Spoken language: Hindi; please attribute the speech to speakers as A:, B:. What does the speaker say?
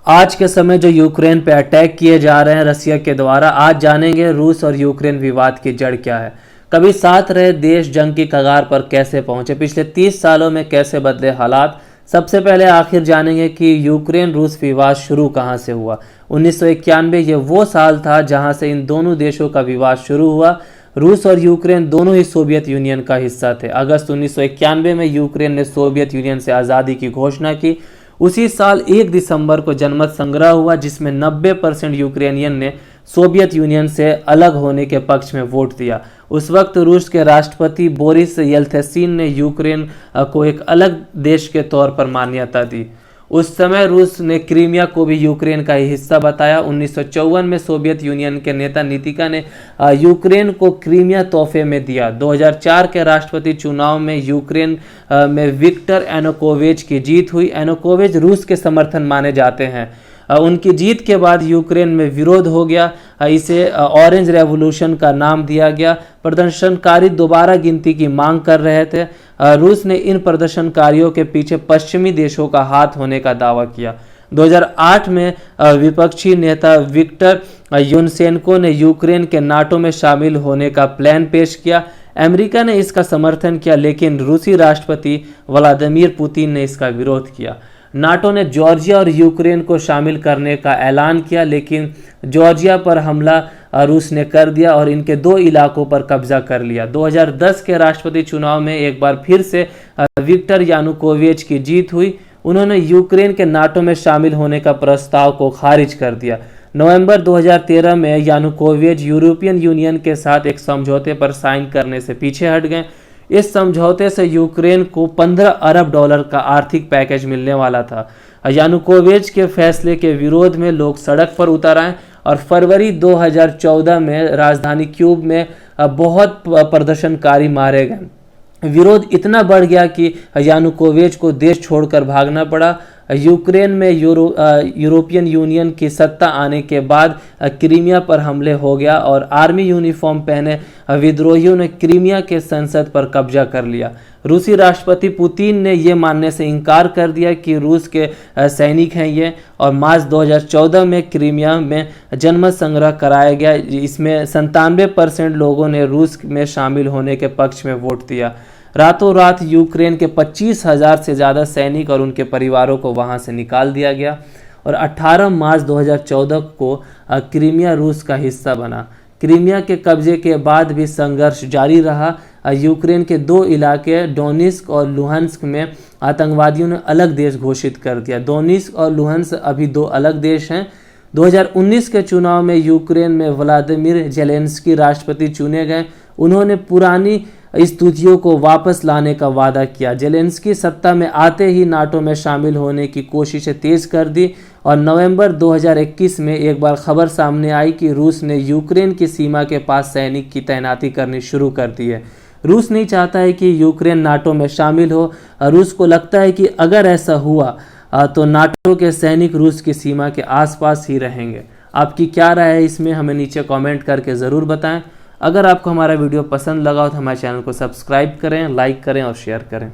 A: आज के समय जो यूक्रेन पे अटैक किए जा रहे हैं रसिया के द्वारा, आज जानेंगे रूस और यूक्रेन विवाद की जड़ क्या है। कभी साथ रहे देश जंग की कगार पर कैसे पहुंचे, पिछले 30 सालों में कैसे बदले हालात। सबसे पहले आखिर जानेंगे कि यूक्रेन रूस विवाद शुरू कहां से हुआ। 1991 ये वो साल था जहां से इन दोनों देशों का विवाद शुरू हुआ। रूस और यूक्रेन दोनों ही सोवियत यूनियन का हिस्सा थे। अगस्त 1991 में यूक्रेन ने सोवियत यूनियन से आज़ादी की घोषणा की। उसी साल 1 दिसंबर को जनमत संग्रह हुआ जिसमें 90% यूक्रेनियन ने सोवियत यूनियन से अलग होने के पक्ष में वोट दिया। उस वक्त रूस के राष्ट्रपति बोरिस येल्त्सिन ने यूक्रेन को एक अलग देश के तौर पर मान्यता दी। उस समय रूस ने क्रीमिया को भी यूक्रेन का ही हिस्सा बताया। 1954 में सोवियत यूनियन के नेता नितिका ने यूक्रेन को क्रीमिया तोहफे में दिया। 2004 के राष्ट्रपति चुनाव में यूक्रेन में विक्टर यानुकोविच की जीत हुई। यानुकोविच रूस के समर्थन माने जाते हैं। उनकी जीत के बाद यूक्रेन में विरोध हो गया। इसे ऑरेंज रेवोल्यूशन का नाम दिया गया। प्रदर्शनकारी दोबारा गिनती की मांग कर रहे थे। रूस ने इन प्रदर्शनकारियों के पीछे पश्चिमी देशों का हाथ होने का दावा किया। 2008 में विपक्षी नेता विक्टर युनसेनको ने यूक्रेन के नाटो में शामिल होने का प्लान पेश किया। अमेरिका ने इसका समर्थन किया, लेकिन रूसी राष्ट्रपति व्लादिमीर पुतिन ने इसका विरोध किया। नाटो ने जॉर्जिया और यूक्रेन को शामिल करने का ऐलान किया, लेकिन जॉर्जिया पर हमला रूस ने कर दिया और इनके 2 इलाकों पर कब्जा कर लिया। 2010 के राष्ट्रपति चुनाव में एक बार फिर से विक्टर यानुकोविच की जीत हुई। उन्होंने यूक्रेन के नाटो में शामिल होने का प्रस्ताव को खारिज कर दिया। नवंबर 2013 में यानुकोविच यूरोपियन यूनियन के साथ एक समझौते पर साइन करने से पीछे हट गए। इस समझौते से यूक्रेन को $15 अरब का आर्थिक पैकेज मिलने वाला था। यानुकोविच के फैसले के विरोध में लोग सड़क पर उतर आए और फरवरी 2014 में राजधानी क्यूब में बहुत प्रदर्शनकारी मारे गए। विरोध इतना बढ़ गया कि यानुकोविच को देश छोड़कर भागना पड़ा। यूक्रेन में यूरोपियन यूनियन की सत्ता आने के बाद क्रीमिया पर हमले हो गया और आर्मी यूनिफॉर्म पहने विद्रोहियों ने क्रीमिया के संसद पर कब्जा कर लिया। रूसी राष्ट्रपति पुतिन ने यह मानने से इनकार कर दिया कि रूस के सैनिक हैं ये, और मार्च 2014 में क्रीमिया में जनमत संग्रह कराया गया। इसमें 97% लोगों ने रूस में शामिल होने के पक्ष में वोट दिया। रातों रात यूक्रेन के 25,000 से ज़्यादा सैनिक और उनके परिवारों को वहां से निकाल दिया गया और 18 मार्च 2014 को क्रीमिया रूस का हिस्सा बना। क्रीमिया के कब्जे के बाद भी संघर्ष जारी रहा। यूक्रेन के 2 इलाके डोनेत्स्क और लुहांस्क में आतंकवादियों ने अलग देश घोषित कर दिया। डोनेत्स्क और लुहांस्क अभी 2 अलग देश हैं। 2019 के चुनाव में यूक्रेन में व्लादिमीर जेलेंस्की राष्ट्रपति चुने गए। उन्होंने पुरानी स्थितियों को वापस लाने का वादा किया। जेलेंस्की सत्ता में आते ही नाटो में शामिल होने की कोशिशें तेज कर दी और नवंबर 2021 में एक बार खबर सामने आई कि रूस ने यूक्रेन की सीमा के पास सैनिक की तैनाती करनी शुरू कर दी है। रूस नहीं चाहता है कि यूक्रेन नाटो में शामिल हो। रूस को लगता है कि अगर ऐसा हुआ तो नाटो के सैनिक रूस की सीमा के आसपास ही रहेंगे। आपकी क्या राय है इसमें, हमें नीचे कमेंट करके ज़रूर बताएं। अगर आपको हमारा वीडियो पसंद लगा हो तो हमारे चैनल को सब्सक्राइब करें, लाइक करें और शेयर करें।